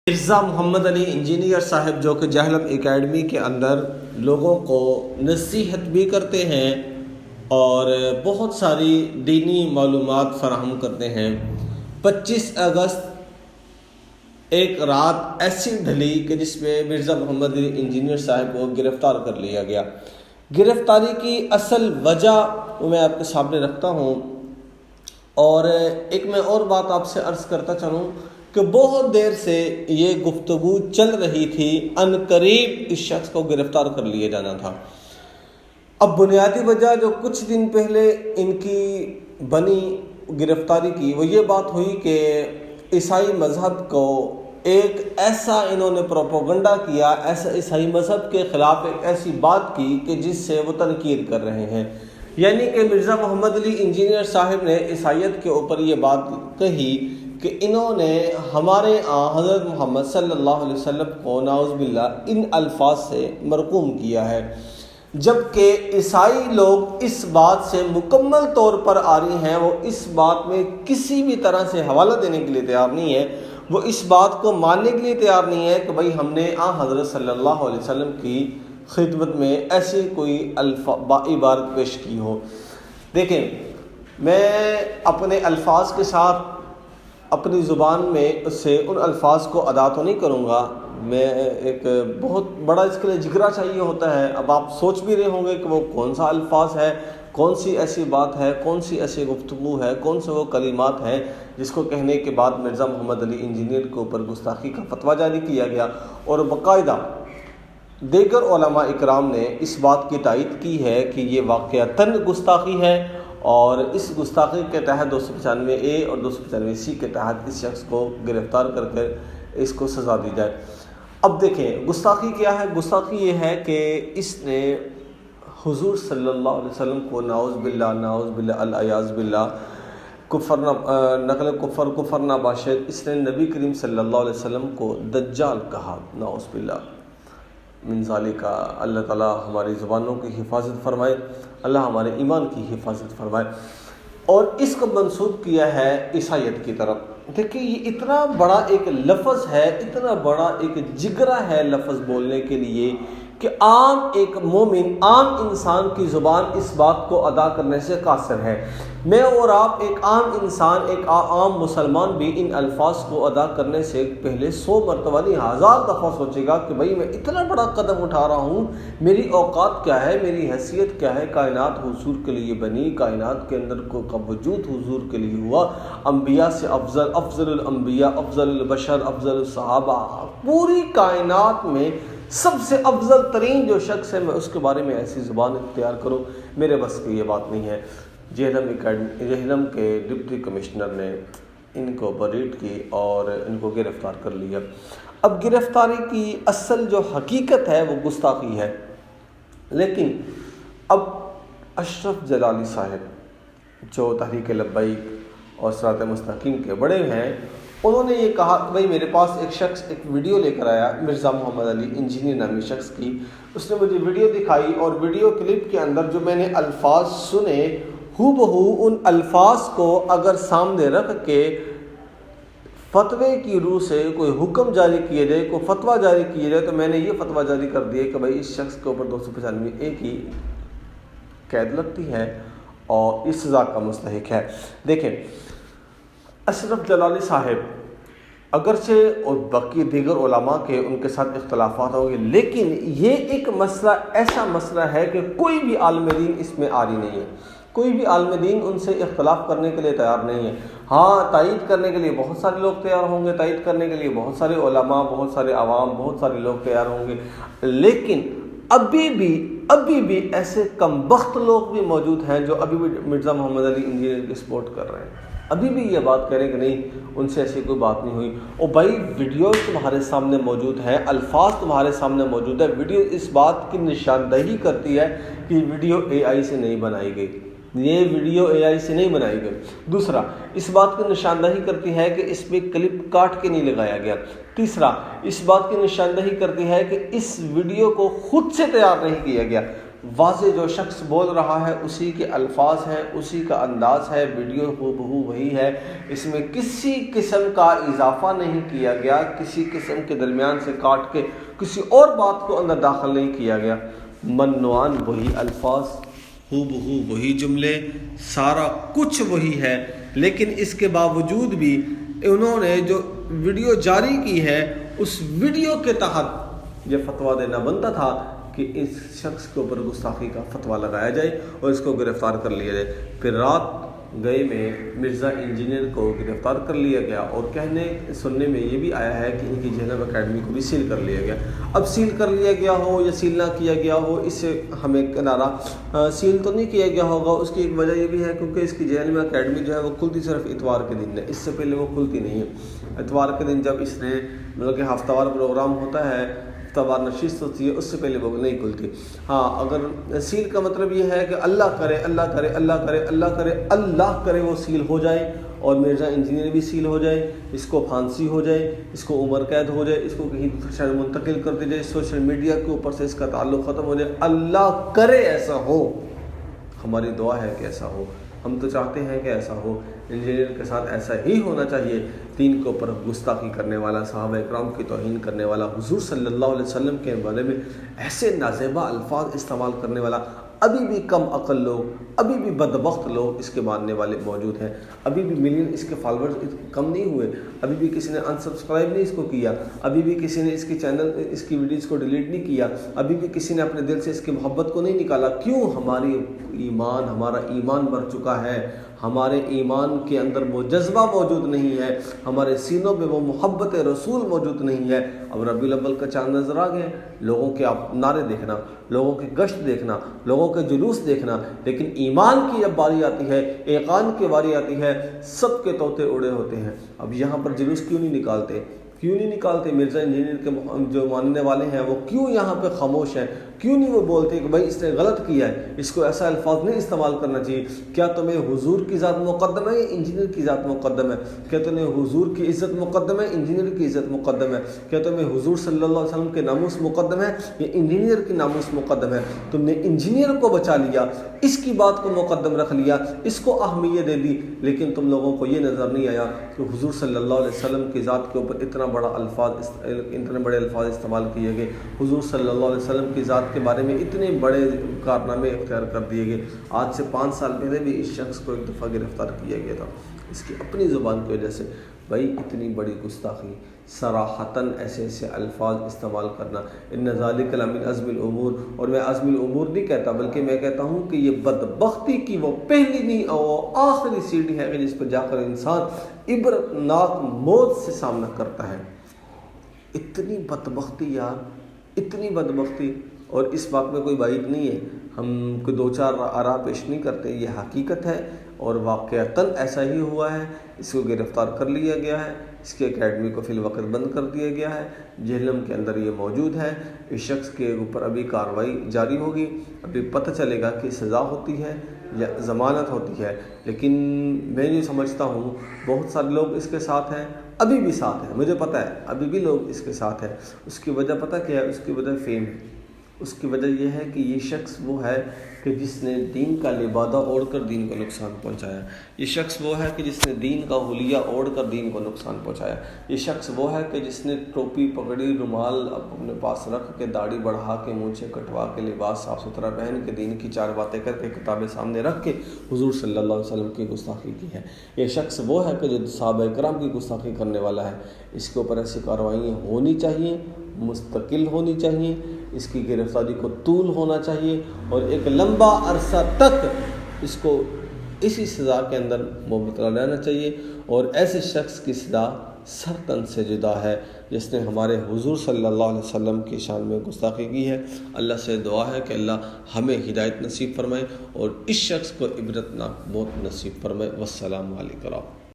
مرزا محمد علی engineer صاحب جو کہ جہلم اکیڈمی کے اندر لوگوں کو نصیحت بھی کرتے ہیں اور بہت ساری دینی معلومات فراہم کرتے ہیں۔ 25 اگست ایک رات ایسی ڈھلی کہ جس میں مرزا محمد علی انجینئر صاحب کو گرفتار کر لیا گیا۔ گرفتاری کی اصل وجہ میں آپ کے سامنے رکھتا ہوں، اور ایک میں اور بات آپ سے عرض کرتا چلوں کہ بہت دیر سے یہ گفتگو چل رہی تھی، ان قریب اس شخص کو گرفتار کر لیا جانا تھا۔ اب بنیادی وجہ جو کچھ دن پہلے ان کی بنی گرفتاری کی وہ یہ بات ہوئی کہ عیسائی مذہب کو ایک ایسا انہوں نے پروپیگنڈا کیا، ایسا عیسائی مذہب کے خلاف ایک ایسی بات کی کہ جس سے وہ تنقید کر رہے ہیں۔ یعنی کہ مرزا محمد علی انجینئر صاحب نے عیسائیت کے اوپر یہ بات کہی کہ انہوں نے ہمارے حضرت محمد صلی اللہ علیہ وسلم کو نعوذ باللہ ان الفاظ سے مرقوم کیا ہے، جبکہ عیسائی لوگ اس بات سے مکمل طور پر عاری ہیں۔ وہ اس بات میں کسی بھی طرح سے حوالہ دینے کے لیے تیار نہیں ہے، وہ اس بات کو ماننے کے لیے تیار نہیں ہے کہ بھائی ہم نے حضرت صلی اللہ علیہ وسلم کی خدمت میں ایسی کوئی عبارت پیش کی ہو۔ دیکھیں، میں اپنے الفاظ کے ساتھ اپنی زبان میں سے ان الفاظ کو ادا تو نہیں کروں گا، میں ایک بہت بڑا اس کے لیے جگرا چاہیے ہوتا ہے۔ اب آپ سوچ بھی رہے ہوں گے کہ وہ کون سا الفاظ ہے، کون سی ایسی بات ہے، کون سی ایسی گفتگو ہے، کون سے وہ کلمات ہیں جس کو کہنے کے بعد مرزا محمد علی انجینئر کے اوپر گستاخی کا فتویٰ جاری کیا گیا، اور باقاعدہ دیگر علماء اکرام نے اس بات کی تائید کی ہے کہ یہ واقعتاً گستاخی ہے، اور اس گستاخی کے تحت 295A اور 295C کے تحت اس شخص کو گرفتار کر کے اس کو سزا دی جائے۔ اب دیکھیں گستاخی کیا ہے۔ گستاخی یہ ہے کہ اس نے حضور صلی اللہ علیہ وسلم کو نعوذ باللہ العیاذ باللہ کفر ناباشد، اس نے نبی کریم صلی اللہ علیہ وسلم کو دجال کہا، نعوذ باللہ من ذالک۔ اللہ تعالیٰ ہماری زبانوں کی حفاظت فرمائے، اللہ ہمارے ایمان کی حفاظت فرمائے۔ اور اس کو منسوب کیا ہے عیسائیت کی طرف۔ دیکھیں یہ اتنا بڑا ایک لفظ ہے، اتنا بڑا ایک جگرا ہے لفظ بولنے کے لیے کہ عام ایک مومن، عام انسان کی زبان اس بات کو ادا کرنے سے قاصر ہے۔ میں اور آپ ایک عام انسان، ایک عام مسلمان بھی ان الفاظ کو ادا کرنے سے پہلے 100 مرتبہ نہیں 1000 دفعہ سوچے گا کہ بھائی میں اتنا بڑا قدم اٹھا رہا ہوں، میری اوقات کیا ہے، میری حیثیت کیا ہے۔ کائنات حضور کے لیے بنی، کائنات کے اندر کا وجود حضور کے لیے ہوا، انبیاء سے افضل الانبیاء، افضل البشر، افضل الصحابہ، پوری کائنات میں سب سے افضل ترین جو شخص ہے، میں اس کے بارے میں ایسی زبان اختیار کروں، میرے بس کی یہ بات نہیں ہے۔ جہلم کے ڈپٹی کمشنر نے ان کو بریٹ کی اور ان کو گرفتار کر لیا۔ اب گرفتاری کی اصل جو حقیقت ہے وہ گستاخی ہے، لیکن اب اشرف جلالی صاحب جو تحریک لبیک اور صراط مستقیم کے بڑے ہیں، انہوں نے یہ کہا کہ بھائی میرے پاس ایک شخص ایک ویڈیو لے کر آیا، مرزا محمد علی انجینئر نامی شخص کی۔ اس نے مجھے ویڈیو دکھائی، اور ویڈیو کلپ کے اندر جو میں نے الفاظ سنے، ہو بہو ان الفاظ کو اگر سامنے رکھ کے فتوے کی روح سے کوئی حکم جاری کیا جائے، کوئی فتویٰ جاری کیا جائے، تو میں نے یہ فتویٰ جاری کر دیا کہ بھائی اس شخص کے اوپر 295A کی قید لگتی ہے اور اس سزا کا مستحق ہے۔ دیکھیں اشرف جلالی صاحب اگرچہ اور باقی دیگر علماء کے ان کے ساتھ اختلافات ہوں گے، لیکن یہ ایک مسئلہ ایسا مسئلہ ہے کہ کوئی بھی عالم دین اس میں عاری نہیں ہے، کوئی بھی عالم دین ان سے اختلاف کرنے کے لیے تیار نہیں ہے۔ ہاں، تائید کرنے کے لیے بہت سارے لوگ تیار ہوں گے، تائید کرنے کے لیے بہت سارے علماء، بہت سارے عوام، بہت سارے لوگ تیار ہوں گے، لیکن ابھی بھی ایسے کم بخت لوگ بھی موجود ہیں جو ابھی بھی مرزا محمد علی انجینئر کی سپورٹ کر رہے ہیں، ابھی بھی یہ بات کہہ رہے ہیں کہ نہیں ان سے ایسی کوئی بات نہیں ہوئی۔ اور بھائی ویڈیو تمہارے سامنے موجود ہے، الفاظ تمہارے سامنے موجود ہے، ویڈیو اس بات کی نشاندہی کرتی ہے کہ یہ ویڈیو AI سے نہیں بنائی گئی، یہ ویڈیو AI سے نہیں بنائی گئی۔ دوسرا، اس بات کی نشاندہی کرتی ہے کہ اس میں کلپ کاٹ کے نہیں لگایا گیا۔ تیسرا، اس بات کی نشاندہی کرتی ہے کہ اس ویڈیو کو خود سے تیار نہیں کیا گیا۔ واضح جو شخص بول رہا ہے اسی کے الفاظ ہیں، اسی کا انداز ہے، ویڈیو ہو وہی ہے، اس میں کسی قسم کا اضافہ نہیں کیا گیا، کسی قسم کے درمیان سے کاٹ کے کسی اور بات کو اندر داخل نہیں کیا گیا، منوان وہی الفاظ، ہو بہو وہی جملے، سارا کچھ وہی ہے، لیکن اس کے باوجود بھی انہوں نے جو ویڈیو جاری کی ہے اس ویڈیو کے تحت یہ فتویٰ دینا بنتا تھا کہ اس شخص کے اوپر گستاخی کا فتویٰ لگایا جائے اور اس کو گرفتار کر لیا جائے۔ پھر رات گئے میں مرزا انجینئر کو گرفتار کر لیا گیا اور سننے میں یہ بھی آیا ہے کہ ان کی جہنم اکیڈمی کو بھی سیل کر لیا گیا۔ اب سیل کر لیا گیا ہو یا سیل نہ کیا گیا ہو، اس سے ہمیں کنارہ سیل تو نہیں کیا گیا ہوگا، اس کی ایک وجہ یہ بھی ہے کیونکہ اس کی جہنم اکیڈمی جو ہے وہ کھلتی صرف اتوار کے دن ہے، اس سے پہلے وہ کھلتی نہیں ہے۔ اتوار کے دن جب اس نے مطلب کہ ہفتہ وار پروگرام ہوتا ہے، تبار نشست ہوتی ہے، اس سے پہلے وہ نہیں کھلتی۔ ہاں، اگر سیل کا مطلب یہ ہے کہ اللہ کرے اللہ کرے اللہ کرے اللہ کرے اللہ کرے وہ سیل ہو جائے اور مرزا انجینئر بھی سیل ہو جائے، اس کو پھانسی ہو جائے، اس کو عمر قید ہو جائے، اس کو کہیں دوسرے شہر منتقل کر دی جائے، سوشل میڈیا کے اوپر سے اس کا تعلق ختم ہو جائے، اللہ کرے ایسا ہو۔ ہماری دعا ہے کہ ایسا ہو، ہم تو چاہتے ہیں کہ ایسا ہو۔ انجینئر کے ساتھ ایسا ہی ہونا چاہیے، دین کے اوپر گستاخی کرنے والا، صحابہ اکرام کی توہین کرنے والا، حضور صلی اللہ علیہ وسلم کے بارے میں ایسے نازیبا الفاظ استعمال کرنے والا۔ ابھی بھی کم عقل لوگ، ابھی بھی بدبخت لوگ اس کے ماننے والے موجود ہیں، ابھی بھی ملین اس کے فالوورز کم نہیں ہوئے، ابھی بھی کسی نے انسبسکرائب نہیں اس کو کیا، ابھی بھی کسی نے اس کی چینل اس کی ویڈیوز کو ڈیلیٹ نہیں کیا، ابھی بھی کسی نے اپنے دل سے اس کی محبت کو نہیں نکالا۔ کیوں؟ ہمارا ایمان بڑھ چکا ہے، ہمارے ایمان کے اندر وہ جذبہ موجود نہیں ہے، ہمارے سینوں میں وہ محبت رسول موجود نہیں ہے۔ اب ربیع الاول کا چاند نظر آ گئے، لوگوں کے آپ نعرے دیکھنا، لوگوں کے گشت دیکھنا، لوگوں کے جلوس دیکھنا، لیکن ایمان کی جب باری آتی ہے، ایقان کی باری آتی ہے، سب کے طوطے اڑے ہوتے ہیں۔ اب یہاں پر جلوس کیوں نہیں نکالتے؟ مرزا انجینئر کے جو ماننے والے ہیں وہ کیوں یہاں پہ خاموش ہیں؟ کیوں نہیں وہ بولتے کہ بھائی اس نے غلط کیا ہے، اس کو ایسا الفاظ نہیں استعمال کرنا چاہیے؟ کیا تمہیں حضور کی ذات مقدم ہے یا انجینئر کی ذات مقدم ہے؟ کیا تمہیں حضور کی عزت مقدم ہے انجینئر کی عزت مقدم ہے؟ کیا تمہیں حضور صلی اللہ علیہ وسلم کے ناموس مقدم ہے یا انجینئر کی ناموس مقدم ہے؟ تم نے انجینئر کو بچا لیا، اس کی بات کو مقدم رکھ لیا، اس کو اہمیت دے دی، لیکن تم لوگوں کو یہ نظر نہیں آیا کہ حضور صلی اللہ علیہ وسلم کی ذات کے اوپر اتنے بڑے الفاظ استعمال کیے گئے، حضور صلی اللہ علیہ وسلم کی ذات کے بارے میں اتنے بڑے کارنامے اختیار کر دیے گئے۔ آج سے 5 سال پہلے بھی اس شخص کو ایک دفعہ گرفتار کیا گیا تھا اس کی اپنی زبان کی وجہ سے۔ بھائی اتنی بڑی گستاخی، صراحتاً ایسے الفاظ استعمال کرنا، ان ذالک لمن عزم الامور، اور میں عزم الامور نہیں کہتا بلکہ میں کہتا ہوں کہ یہ بدبختی کی وہ پہلی نہیں وہ آخری سیڑھی ہے کہ جس پر جا کر انسان عبرتناک موت سے سامنا کرتا ہے۔ اتنی بدبختی یار، اتنی بدبختی، اور اس بات میں کوئی بعید نہیں ہے، ہم کوئی 2-4 آراء پیش نہیں کرتے، یہ حقیقت ہے اور واقعتاً ایسا ہی ہوا ہے۔ اس کو گرفتار کر لیا گیا ہے، اس کی اکیڈمی کو فی الوقت بند کر دیا گیا ہے، جہنم کے اندر یہ موجود ہے۔ اس شخص کے اوپر ابھی کارروائی جاری ہوگی، ابھی پتہ چلے گا کہ سزا ہوتی ہے یا ضمانت ہوتی ہے، لیکن میں یہ سمجھتا ہوں بہت سارے لوگ اس کے ساتھ ہیں، ابھی بھی ساتھ ہیں، مجھے پتہ ہے ابھی بھی لوگ اس کے ساتھ ہیں۔ اس کی وجہ پتہ کیا ہے؟ اس کی وجہ فیم ہے۔ اس کی وجہ یہ ہے کہ یہ شخص وہ ہے کہ جس نے دین کا لبادہ اوڑھ کر دین کو نقصان پہنچایا، یہ شخص وہ ہے کہ جس نے دین کا حلیہ اوڑھ کر دین کو نقصان پہنچایا، یہ شخص وہ ہے کہ جس نے ٹوپی پگڑی رومال اپنے پاس رکھ کے، داڑھی بڑھا کے، مونچھیں کٹوا کے، لباس صاف ستھرا پہن کے، دین کی 4 باتیں کر کے، کتابیں سامنے رکھ کے حضور صلی اللہ علیہ وسلم کی گستاخی کی ہے۔ یہ شخص وہ ہے کہ جو صحابہ اکرام کی گستاخی کرنے والا ہے۔ اس کے اوپر ایسی کارروائیاں ہونی چاہیے، مستقل ہونی چاہیے، اس کی گرفتاری کو طول ہونا چاہیے اور ایک لمبا عرصہ تک اس کو اسی سزا کے اندر مبتلا رہنا چاہیے، اور ایسے شخص کی سزا سرتن سے جدا ہے جس نے ہمارے حضور صلی اللہ علیہ وسلم کی شان میں گستاخی کی ہے۔ اللہ سے دعا ہے کہ اللہ ہمیں ہدایت نصیب فرمائے اور اس شخص کو عبرتناک موت نصیب فرمائے۔ والسلام علیکم۔